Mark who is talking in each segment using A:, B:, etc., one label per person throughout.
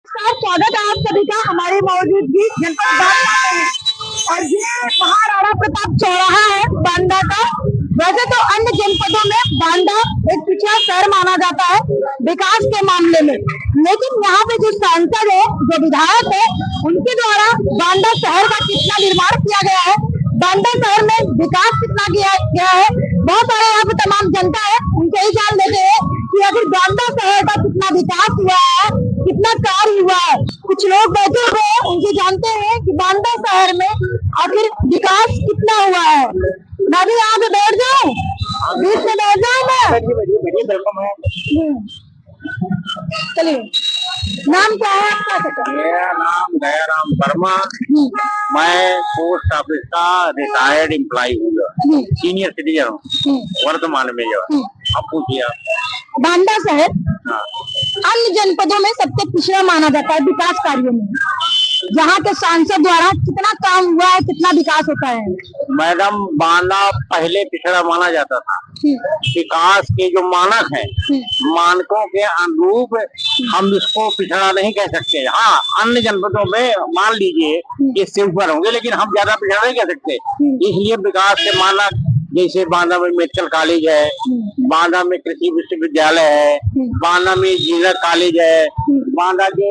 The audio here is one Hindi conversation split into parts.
A: स्वागत है आप सभी का हमारी मौजूदगी जनपद बांदा में। और ये महाराणा प्रताप चौराहा है बांदा का। वैसे तो अन्य जनपदों में बांदा एक पिछड़ा शहर माना जाता है विकास के मामले में, लेकिन यहाँ पे जो सांसद है, जो विधायक है, उनके द्वारा बांदा शहर का कितना निर्माण किया गया है, बांदा शहर में विकास कितना किया गया है, बहुत सारे यहाँ पे तमाम जनता है उनसे ही जान लेते हैं कि आखिर बांदा शहर का कितना विकास हुआ है, कितना कार्य हुआ है। कुछ लोग बैठे हुए हैं, उनसे जानते हैं कि बांदा शहर में आखिर विकास कितना हुआ है। मैं भी यहाँ पे बैठ जाऊँ, बीच में बैठ जाऊँ मैं। चलिए, नाम क्या है आपका?
B: मेरा नाम दयाराम वर्मा। मैं पोस्ट ऑफिस का रिटायर्ड एम्प्लॉय हूँ, सीनियर सिटीजन हूँ वर्तमान में। जो अब पूछिए
A: बांदा शहर अन्य जनपदों में सबसे पिछड़ा माना जाता है विकास कार्यों में। यहाँ के सांसद द्वारा कितना काम हुआ है, कितना विकास होता है?
B: मैडम, बांदा पहले पिछड़ा माना जाता था। विकास के जो मानक हैं, मानकों के अनुरूप हम इसको पिछड़ा नहीं कह सकते। हाँ, अन्य जनपदों में मान लीजिए इससे ऊपर होंगे, लेकिन हम ज्यादा पिछड़ा नहीं कह सकते। इसलिए विकास के मानक जैसे बांदा में मेडिकल कॉलेज है, बांदा में कृषि विश्वविद्यालय है, बांदा में इंजीनियर कॉलेज है, बांदा के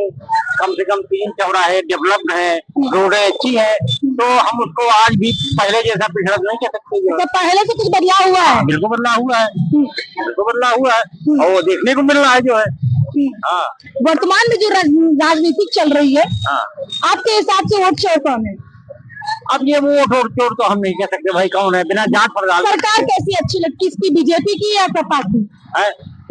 B: कम से कम 3 चौराहे डेवलप्ड है, रोडें अच्छी है, तो हम उसको आज भी पहले जैसा पिछड़ा नहीं कह सकते।
A: तो पहले से कुछ बदलाव हुआ है?
B: बिल्कुल बदलाव हुआ है, बिल्कुल बदलाव हुआ है, और वो देखने को मिल रहा है जो है। हाँ,
A: वर्तमान में जो राजनीति चल रही है, आपके हिसाब से वोट चोर कौन है?
B: अब ये वोट और चोर तो हम नहीं कह सकते भाई कौन है, बिना जांच पड़ताल।
A: सरकार कैसी अच्छी लगती है, इसकी बीजेपी की या सपा की?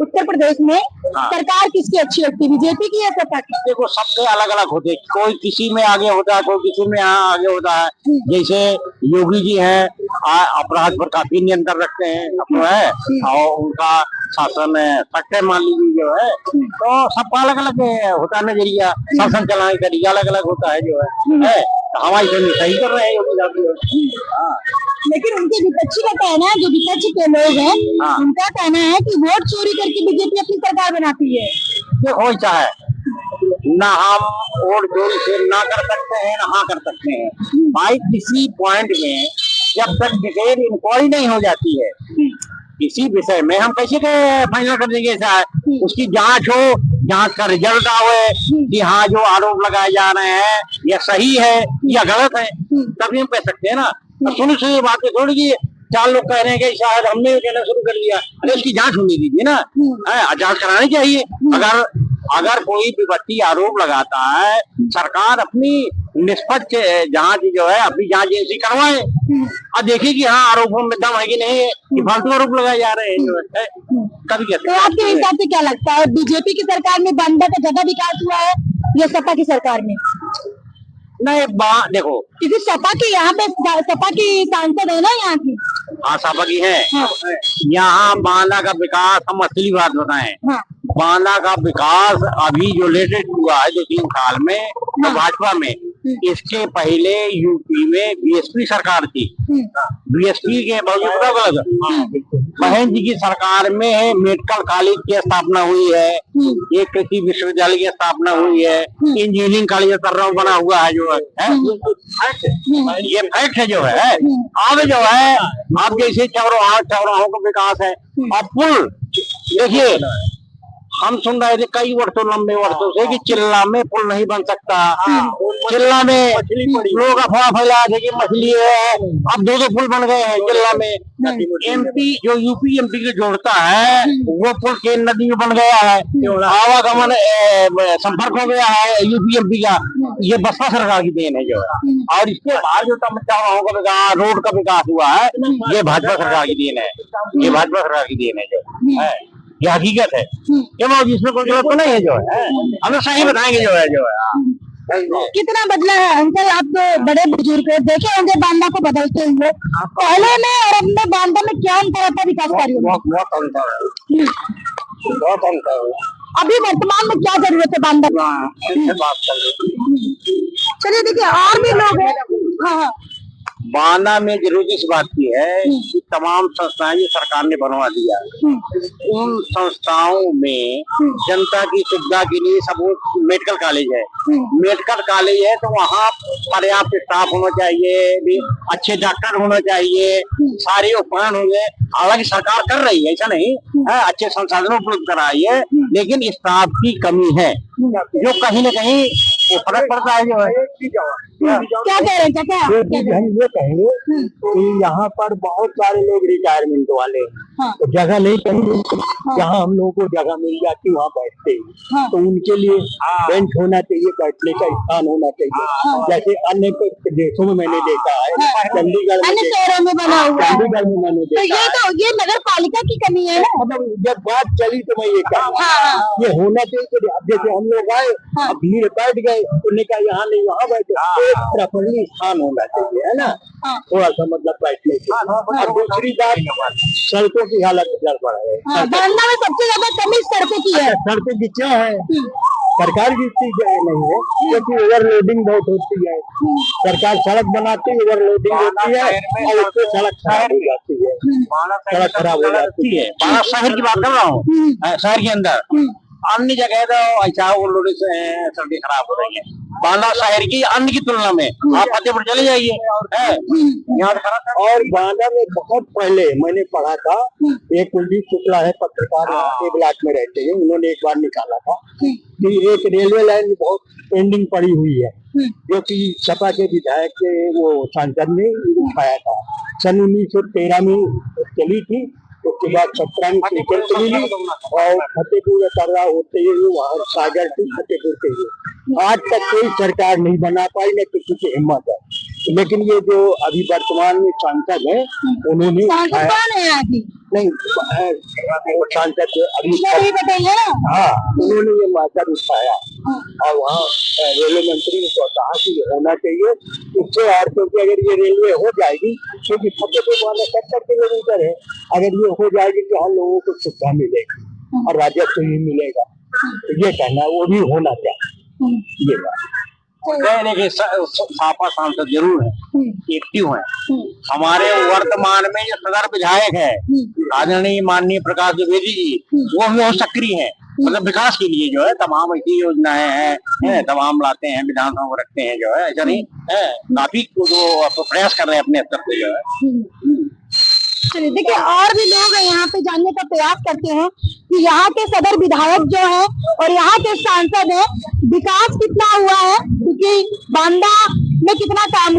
A: उत्तर प्रदेश में सरकार किसकी अच्छी लगती है, बीजेपी की या सपा की?
B: देखो, सबके अलग अलग होते हैं, कोई किसी में आगे होता है, कोई किसी में यहाँ आगे होता है। जैसे योगी जी हैं, अपराध पर काफी नियंत्रण रखते हैं अपना है, और उनका शासन सख्त मान लीजिए जो है। तो सबका अलग अलग होता है नजरिया, शासन चलाने का तरीका अलग अलग होता है जो है। हमारी तो सही कर रहे हैं योगी साहब।
A: लेकिन उनके विपक्षी का कहना है, जो विपक्ष के लोग हैं, उनका कहना है कि वोट चोरी करके बीजेपी अपनी सरकार बनाती है।
B: देखो, चाहे ना हम वोट चोरी से ना कर सकते हैं, ना हाँ कर सकते हैं भाई। किसी पॉइंट में जब तक डिटेल इंक्वायरी नहीं हो जाती है किसी विषय में, हम कैसे फाइनल कर देंगे? ऐसा है उसकी जांच हो, जांच का रिजल्ट आवे कि हाँ जो आरोप लगाए जा रहे हैं या सही है या गलत है, तभी हम कह सकते हैं ना। सुनी सुनी बातें थोड़ी की 4 लोग कह रहे हैं कि शायद हमने कहना शुरू कर दिया। अरे उसकी जांच होनी दीजिए ना, जांच करानी चाहिए। अगर कोई विपत्ति आरोप लगाता है, सरकार अपनी निष्पक्ष जांच जो है अपनी जांच एजेंसी करवाए और देखिए कि हाँ आरोपों में दम है कि नहीं है, कि फालतू आरोप लगाए जा रहे हैं जो है। कभी कहते
A: तो आपके हिसाब से क्या लगता है, बीजेपी की सरकार में बांदा का ज्यादा विकास हुआ है या सपा की सरकार में?
B: नहीं, देखो,
A: क्योंकि सपा की यहाँ पे सपा की सांसद है ना यहाँ की।
B: हाँ, सपा की है। यहाँ बांदा का विकास, हम असली बात बताएं, बांदा का विकास अभी जो लेटेस्ट हुआ है 2-3 साल में तो भाजपा में। इसके पहले यूपी में बीएसपी सरकार थी। बीएसपी के बहन जी की सरकार में मेडिकल कॉलेज की स्थापना हुई है, एक कृषि विश्वविद्यालय की स्थापना हुई है, इंजीनियरिंग कॉलेज का बना हुआ है जो है। ये फैक्ट है जो है। अब जो है, अब जैसे चौराहों का विकास है, अब पुल देखिए, हम सुन रहे थे कई वर्षों, लंबे वर्षों से कि चिल्ला में पुल नहीं बन सकता। चिल्ला में लोग अफवाह फैला थे कि मछली है, अब 2 पुल बन गए हैं चिल्ला में। एमपी जो यूपी एमपी को जोड़ता है वो पुल केन नदी में बन गया है, आवागमन संपर्क हो गया है यूपी एमपी का। ये बसपा सरकार की देन है जो है। और इसके बाद जो चौराहों का विकास, रोड का विकास हुआ है, ये भाजपा सरकार की देन है, ये भाजपा सरकार की देन है जो है। ये हकीकत है, क्यों इसमें कोई गलत तो नहीं है जो है, हमें सही बताएंगे जो है।
A: कितना बदला है अंकल, आप तो बड़े बुजुर्ग है, देखे होंगे बांदा को बदलते हुए। पहले में और अब में बांदा में क्या अंतर आता है विकास कार्यों में?
B: बहुत अंतर है।
A: अभी वर्तमान में क्या जरूरत है बांदा? चलिए देखिए, और भी लोग हैं। हाँ,
B: बांदा में जरूरत इस बात की है कि तमाम संस्थाएं जो सरकार ने बनवा दिया उन संस्थाओं में जनता की सुविधा के लिए सब मेडिकल कॉलेज है। मेडिकल कॉलेज है तो वहाँ पर्याप्त स्टाफ होना चाहिए, भी अच्छे डॉक्टर होना चाहिए, सारे उपकरण होंगे। हालांकि सरकार कर रही है, ऐसा नहीं है, अच्छे संसाधन उपलब्ध करा रही है, लेकिन स्टाफ की कमी है जो कहीं न कहीं वो फर्क पड़ता है जो है।
A: क्या कह रहे हैं चाचा?
C: हम ये कहेंगे कि यहाँ पर बहुत सारे लोग रिटायरमेंट वाले हैं, तो जगह नहीं कहीं जहाँ हम लोगों को जगह मिल जाती वहाँ बैठते हैं, तो उनके लिए बेंच होना चाहिए, बैठने का स्थान होना चाहिए। जैसे अन्य देशों में मैंने देखा है, चंडीगढ़ में,
A: अन्य शहरों में बना हुआ है।
C: चंडीगढ़ में मैंने
A: तो
C: देखा है।
A: ये नगर पालिका की कमी है ना।
C: मतलब जब बात चली तो मैं ये कहा ये होना चाहिए कि अब जैसे हम लोग आए, अब भीड़ बैठ गए, उन्होंने कहा यहाँ नहीं वहाँ बैठे, एक प्रफुल्लित स्थान होना चाहिए, है ना, थोड़ा सा मतलब बैठने के। और दूसरी बात, सड़कों की हालत गड़बड़ है।
A: बांदा में सबसे ज्यादा कमी सड़कों की है।
C: सड़कों की क्या है, सरकार की इतनी जगह नहीं है क्योंकि ओवरलोडिंग बहुत होती है। सरकार सड़क बनाती है, ओवरलोडिंग होती है और उससे सड़क खराब हो जाती है, सड़क खराब हो जाती है।
B: बांदा शहर की बात कर रहा हूँ, शहर के अंदर अन्य जगह तो ऐसा ओवरलोडिंग से सड़कें खराब हो रही है। बांदा शहर की अन्य की तुलना में आप फतेहपुर चले जाइए, यहाँ
C: और बांदा में बहुत पहले मैंने पढ़ा था, एक कुलदीप शुक्ला है पत्रकार, एक ब्लॉक में रहते हैं, उन्होंने एक बार निकाला था कि एक रेलवे लाइन बहुत पेंडिंग पड़ी हुई है, जो कि सपा के विधायक के वो सांसद ने उठाया था। सन 1913 में चली थी, उसके बाद 17 में स्वीकृत मिली और फतेहपुर में कर रहा होते हुए वहाँ सागर टू फतेहपुर के लिए आज तक कोई सरकार नहीं बना पाई, न किसी की हिम्मत है। लेकिन ये जो अभी वर्तमान में सांसद है उन्होंने नहीं सांसद अभी हाँ उन्होंने ये मार्कर उठाया और वहाँ रेलवे मंत्री ने तो कहा कि होना चाहिए इससे, और क्योंकि अगर ये रेलवे हो जाएगी, क्योंकि फतेहपुर वाला 70 किलोमीटर है, अगर ये हो जाएगी तो हम लोगों को सुविधा मिलेगी और राजस्व भी मिलेगा। तो ये कहना वो भी होना चाहिए। ये बात
B: कहने के सापा सांसद जरूर है, एक्टिव है। हमारे वर्तमान में जो सदर विधायक है आदरणीय माननीय प्रकाश द्विवेदी जी, वो भी बहुत सक्रिय है, मतलब विकास के लिए जो है तमाम ऐसी योजनाएं हैं तमाम लाते हैं, विधानसभा में रखते हैं, जो है ऐसा नहीं है, काफी जो प्रयास कर रहे हैं अपने स्तर पे जो है।
A: चलिए देखिए, और भी लोग यहाँ पे जानने का प्रयास करते हैं कि यहाँ के सदर विधायक जो है और यहाँ के सांसद है, विकास कितना हुआ है, क्योंकि बांदा में कितना काम